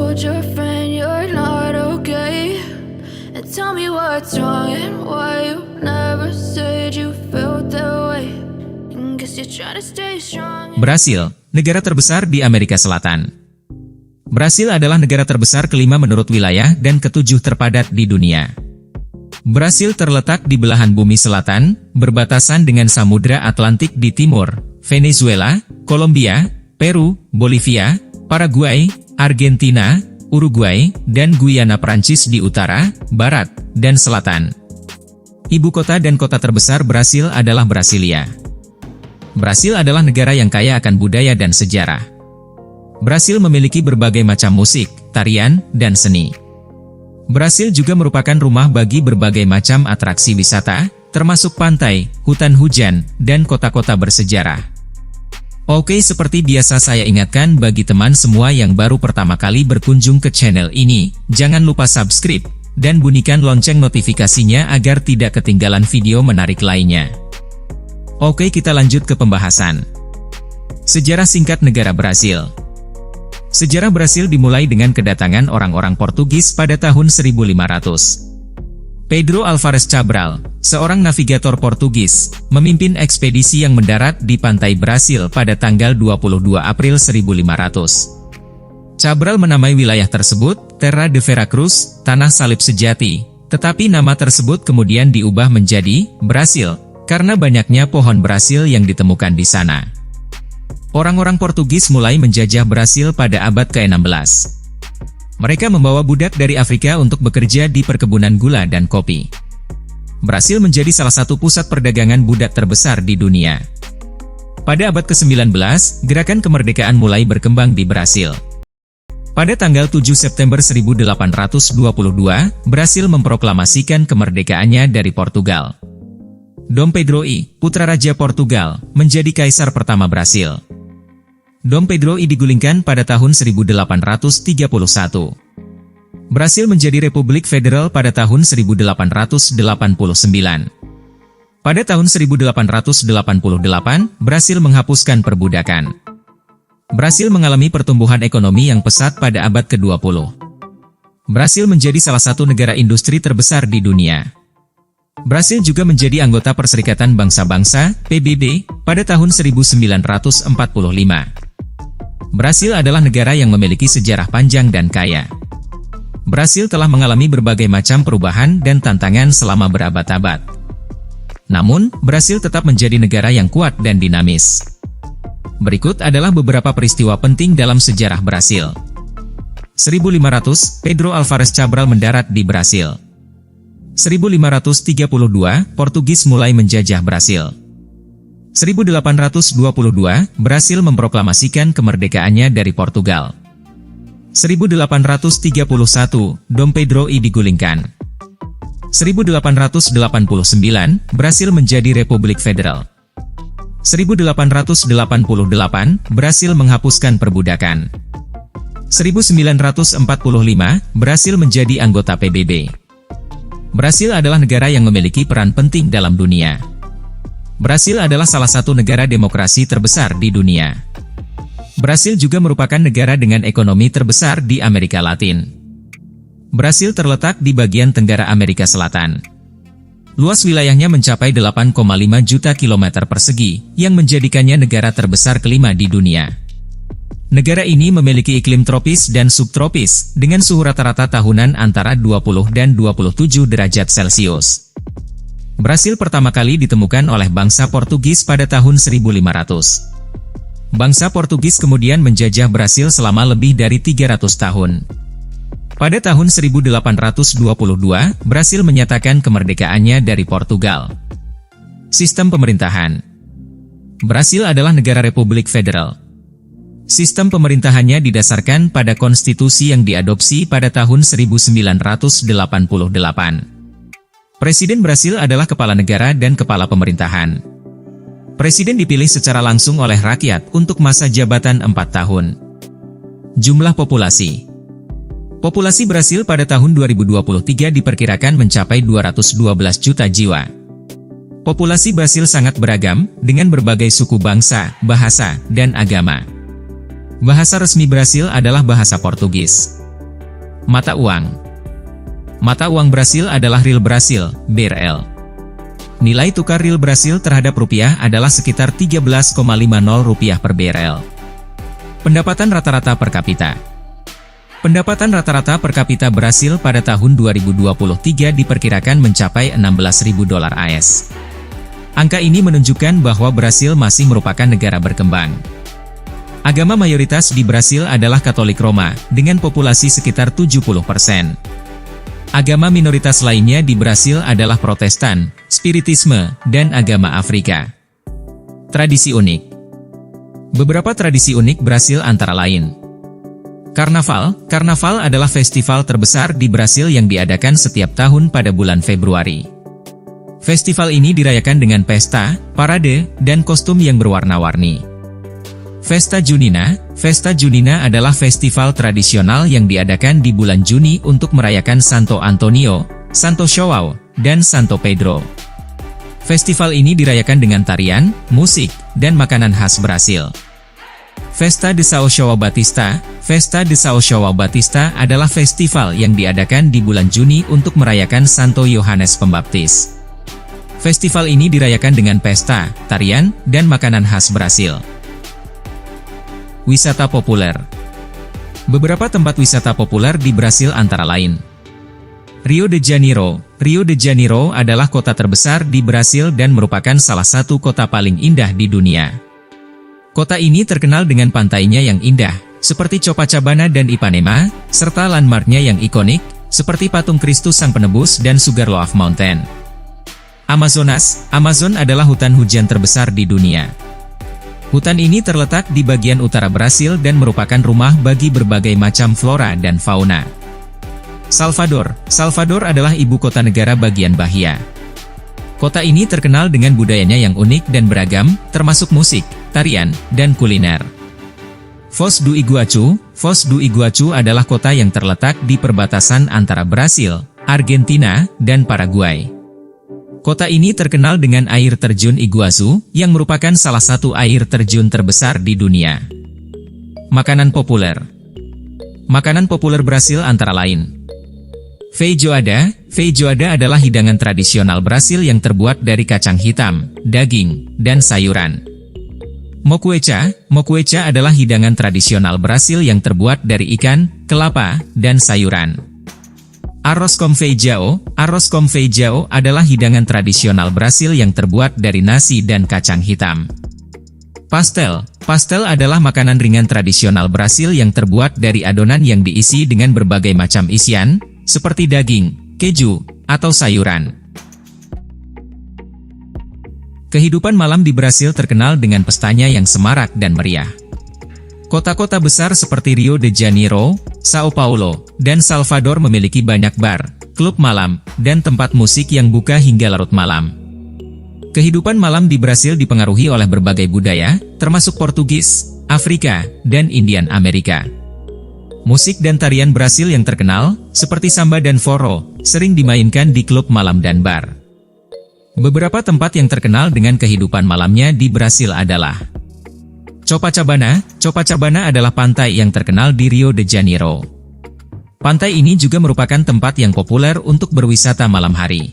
told your friend you're not okay, and tell me what's wrong and why you never said you felt that way. Guess you're trying to stay strong. Brasil, negara terbesar di Amerika Selatan. Brasil adalah negara terbesar kelima menurut wilayah dan ketujuh terpadat di dunia. Brasil terletak di belahan bumi selatan, berbatasan dengan Samudra Atlantik di timur, Venezuela, Kolombia, Peru, Bolivia, Paraguay, Argentina, Uruguay, dan Guyana Prancis di utara, barat, dan selatan. Ibu kota dan kota terbesar Brasil adalah Brasilia. Brasil adalah negara yang kaya akan budaya dan sejarah. Brasil memiliki berbagai macam musik, tarian, dan seni. Brasil juga merupakan rumah bagi berbagai macam atraksi wisata, termasuk pantai, hutan hujan, dan kota-kota bersejarah. Oke, seperti biasa saya ingatkan bagi teman semua yang baru pertama kali berkunjung ke channel ini, jangan lupa subscribe, dan bunyikan lonceng notifikasinya agar tidak ketinggalan video menarik lainnya. Oke, kita lanjut ke pembahasan. Sejarah singkat negara Brasil. Sejarah Brasil dimulai dengan kedatangan orang-orang Portugis pada tahun 1500. Pedro Álvares Cabral, seorang navigator Portugis, memimpin ekspedisi yang mendarat di pantai Brasil pada tanggal 22 April 1500. Cabral menamai wilayah tersebut Terra de Veracruz, Tanah Salib Sejati, tetapi nama tersebut kemudian diubah menjadi Brasil, karena banyaknya pohon Brasil yang ditemukan di sana. Orang-orang Portugis mulai menjajah Brasil pada abad ke-16. Mereka membawa budak dari Afrika untuk bekerja di perkebunan gula dan kopi. Brasil menjadi salah satu pusat perdagangan budak terbesar di dunia. Pada abad ke-19, gerakan kemerdekaan mulai berkembang di Brasil. Pada tanggal 7 September 1822, Brasil memproklamasikan kemerdekaannya dari Portugal. Dom Pedro I, putra Raja Portugal, menjadi kaisar pertama Brasil. Dom Pedro I digulingkan pada tahun 1831. Brasil menjadi Republik Federal pada tahun 1889. Pada tahun 1888, Brasil menghapuskan perbudakan. Brasil mengalami pertumbuhan ekonomi yang pesat pada abad ke-20. Brasil menjadi salah satu negara industri terbesar di dunia. Brasil juga menjadi anggota Perserikatan Bangsa-Bangsa, PBB, pada tahun 1945. Brasil adalah negara yang memiliki sejarah panjang dan kaya. Brasil telah mengalami berbagai macam perubahan dan tantangan selama berabad-abad. Namun, Brasil tetap menjadi negara yang kuat dan dinamis. Berikut adalah beberapa peristiwa penting dalam sejarah Brasil. 1500, Pedro Álvares Cabral mendarat di Brasil. 1532, Portugis mulai menjajah Brasil. 1822, Brasil memproklamasikan kemerdekaannya dari Portugal. 1831, Dom Pedro I digulingkan. 1889, Brasil menjadi Republik Federal. 1888, Brasil menghapuskan perbudakan. 1945, Brasil menjadi anggota PBB. Brasil adalah negara yang memiliki peran penting dalam dunia. Brasil adalah salah satu negara demokrasi terbesar di dunia. Brasil juga merupakan negara dengan ekonomi terbesar di Amerika Latin. Brasil terletak di bagian tenggara Amerika Selatan. Luas wilayahnya mencapai 8,5 juta kilometer persegi, yang menjadikannya negara terbesar kelima di dunia. Negara ini memiliki iklim tropis dan subtropis, dengan suhu rata-rata tahunan antara 20 dan 27 derajat Celcius. Brasil pertama kali ditemukan oleh bangsa Portugis pada tahun 1500. Bangsa Portugis kemudian menjajah Brasil selama lebih dari 300 tahun. Pada tahun 1822, Brasil menyatakan kemerdekaannya dari Portugal. Sistem pemerintahan. Brasil adalah negara Republik Federal. Sistem pemerintahannya didasarkan pada konstitusi yang diadopsi pada tahun 1988. Presiden Brasil adalah kepala negara dan kepala pemerintahan. Presiden dipilih secara langsung oleh rakyat untuk masa jabatan 4 tahun. Jumlah populasi. Populasi Brasil pada tahun 2023 diperkirakan mencapai 212 juta jiwa. Populasi Brasil sangat beragam, dengan berbagai suku bangsa, bahasa, dan agama. Bahasa resmi Brasil adalah bahasa Portugis. Mata uang. Mata uang Brasil adalah Real Brasil, BRL. Nilai tukar Real Brasil terhadap rupiah adalah sekitar 13,50 rupiah per BRL. Pendapatan rata-rata per kapita. Pendapatan rata-rata per kapita Brasil pada tahun 2023 diperkirakan mencapai 16.000 dolar AS. Angka ini menunjukkan bahwa Brasil masih merupakan negara berkembang. Agama mayoritas di Brasil adalah Katolik Roma, dengan populasi sekitar 70%. Agama minoritas lainnya di Brasil adalah Protestan, Spiritisme, dan agama Afrika. Tradisi unik. Beberapa tradisi unik Brasil antara lain. Karnaval. Karnaval adalah festival terbesar di Brasil yang diadakan setiap tahun pada bulan Februari. Festival ini dirayakan dengan pesta, parade, dan kostum yang berwarna-warni. Festa Junina. Festa Junina adalah festival tradisional yang diadakan di bulan Juni untuk merayakan Santo Antonio, Santo João, dan Santo Pedro. Festival ini dirayakan dengan tarian, musik, dan makanan khas Brasil. Festa de São João Batista. Festa de São João Batista adalah festival yang diadakan di bulan Juni untuk merayakan Santo Yohanes Pembaptis. Festival ini dirayakan dengan pesta, tarian, dan makanan khas Brasil. Wisata populer. Beberapa tempat wisata populer di Brasil antara lain. Rio de Janeiro. Rio de Janeiro adalah kota terbesar di Brasil dan merupakan salah satu kota paling indah di dunia. Kota ini terkenal dengan pantainya yang indah, seperti Copacabana dan Ipanema, serta landmarknya yang ikonik, seperti patung Kristus Sang Penebus dan Sugarloaf Mountain. Amazonas. Amazon adalah hutan hujan terbesar di dunia. Hutan ini terletak di bagian utara Brasil dan merupakan rumah bagi berbagai macam flora dan fauna. Salvador. Salvador adalah ibu kota negara bagian Bahia. Kota ini terkenal dengan budayanya yang unik dan beragam, termasuk musik, tarian, dan kuliner. Foz do Iguaçu. Foz do Iguaçu adalah kota yang terletak di perbatasan antara Brasil, Argentina, dan Paraguay. Kota ini terkenal dengan air terjun Iguaçu, yang merupakan salah satu air terjun terbesar di dunia. Makanan populer. Makanan populer Brasil antara lain. Feijoada. Feijoada adalah hidangan tradisional Brasil yang terbuat dari kacang hitam, daging, dan sayuran. Moqueca. Moqueca adalah hidangan tradisional Brasil yang terbuat dari ikan, kelapa, dan sayuran. Arroz com feijão. Arroz com feijão adalah hidangan tradisional Brasil yang terbuat dari nasi dan kacang hitam. Pastel. Pastel adalah makanan ringan tradisional Brasil yang terbuat dari adonan yang diisi dengan berbagai macam isian, seperti daging, keju, atau sayuran. Kehidupan malam di Brasil terkenal dengan pestanya yang semarak dan meriah. Kota-kota besar seperti Rio de Janeiro, Sao Paulo, dan Salvador memiliki banyak bar, klub malam, dan tempat musik yang buka hingga larut malam. Kehidupan malam di Brasil dipengaruhi oleh berbagai budaya, termasuk Portugis, Afrika, dan Indian Amerika. Musik dan tarian Brasil yang terkenal, seperti samba dan forró, sering dimainkan di klub malam dan bar. Beberapa tempat yang terkenal dengan kehidupan malamnya di Brasil adalah Copacabana. Copacabana adalah pantai yang terkenal di Rio de Janeiro. Pantai ini juga merupakan tempat yang populer untuk berwisata malam hari.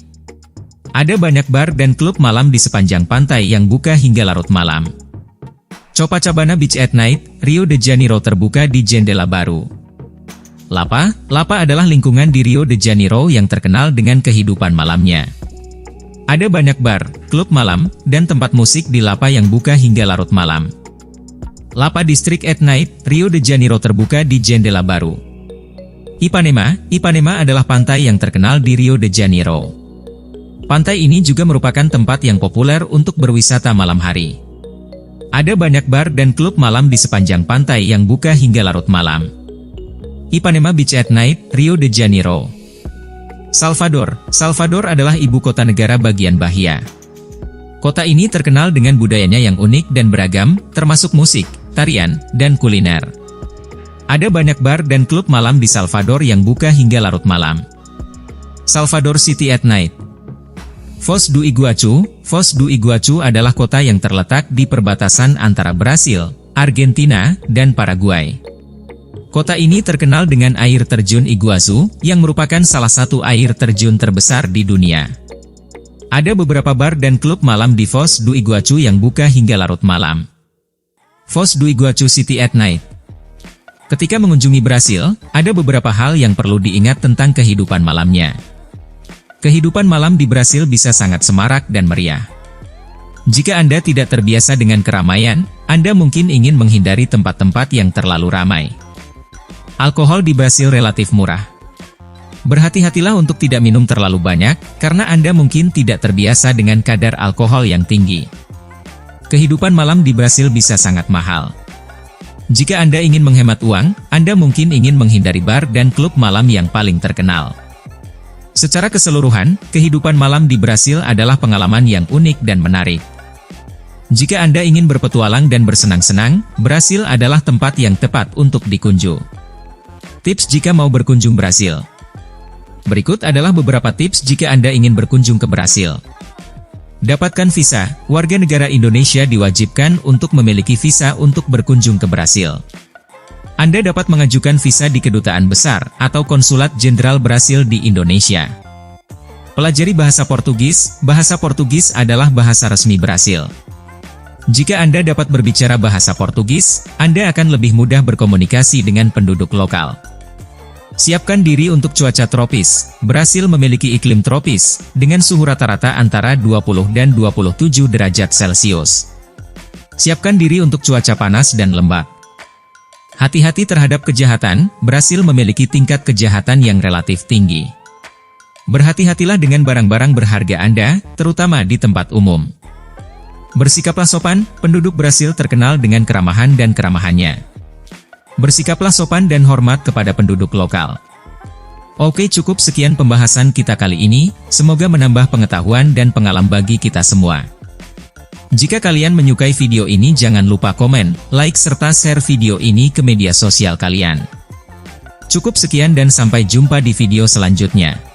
Ada banyak bar dan klub malam di sepanjang pantai yang buka hingga larut malam. Copacabana Beach at Night, Rio de Janeiro terbuka di jendela baru. Lapa. Lapa adalah lingkungan di Rio de Janeiro yang terkenal dengan kehidupan malamnya. Ada banyak bar, klub malam, dan tempat musik di Lapa yang buka hingga larut malam. Lapa District at Night, Rio de Janeiro terbuka di jendela baru. Ipanema. Ipanema adalah pantai yang terkenal di Rio de Janeiro. Pantai ini juga merupakan tempat yang populer untuk berwisata malam hari. Ada banyak bar dan klub malam di sepanjang pantai yang buka hingga larut malam. Ipanema Beach at Night, Rio de Janeiro. Salvador. Salvador adalah ibu kota negara bagian Bahia. Kota ini terkenal dengan budayanya yang unik dan beragam, termasuk musik, tarian, dan kuliner. Ada banyak bar dan klub malam di Salvador yang buka hingga larut malam. Salvador City at Night. Foz do Iguaçu. Foz do Iguaçu adalah kota yang terletak di perbatasan antara Brasil, Argentina, dan Paraguay. Kota ini terkenal dengan air terjun Iguazu, yang merupakan salah satu air terjun terbesar di dunia. Ada beberapa bar dan klub malam di Foz do Iguaçu yang buka hingga larut malam. Foz do Iguaçu City at Night. Ketika mengunjungi Brasil, ada beberapa hal yang perlu diingat tentang kehidupan malamnya. Kehidupan malam di Brasil bisa sangat semarak dan meriah. Jika Anda tidak terbiasa dengan keramaian, Anda mungkin ingin menghindari tempat-tempat yang terlalu ramai. Alkohol di Brasil relatif murah. Berhati-hatilah untuk tidak minum terlalu banyak, karena Anda mungkin tidak terbiasa dengan kadar alkohol yang tinggi. Kehidupan malam di Brasil bisa sangat mahal. Jika Anda ingin menghemat uang, Anda mungkin ingin menghindari bar dan klub malam yang paling terkenal. Secara keseluruhan, kehidupan malam di Brasil adalah pengalaman yang unik dan menarik. Jika Anda ingin berpetualang dan bersenang-senang, Brasil adalah tempat yang tepat untuk dikunjung. Tips jika mau berkunjung Brasil. Berikut adalah beberapa tips jika Anda ingin berkunjung ke Brasil. Dapatkan visa. Warga negara Indonesia diwajibkan untuk memiliki visa untuk berkunjung ke Brasil. Anda dapat mengajukan visa di Kedutaan Besar atau Konsulat Jenderal Brasil di Indonesia. Pelajari bahasa Portugis. Bahasa Portugis adalah bahasa resmi Brasil. Jika Anda dapat berbicara bahasa Portugis, Anda akan lebih mudah berkomunikasi dengan penduduk lokal. Siapkan diri untuk cuaca tropis. Brasil memiliki iklim tropis, dengan suhu rata-rata antara 20 dan 27 derajat Celcius. Siapkan diri untuk cuaca panas dan lembab. Hati-hati terhadap kejahatan. Brasil memiliki tingkat kejahatan yang relatif tinggi. Berhati-hatilah dengan barang-barang berharga Anda, terutama di tempat umum. Bersikaplah sopan. Penduduk Brasil terkenal dengan keramahan dan keramahannya. Bersikaplah sopan dan hormat kepada penduduk lokal. Oke, cukup sekian pembahasan kita kali ini, semoga menambah pengetahuan dan pengalaman bagi kita semua. Jika kalian menyukai video ini jangan lupa komen, like serta share video ini ke media sosial kalian. Cukup sekian dan sampai jumpa di video selanjutnya.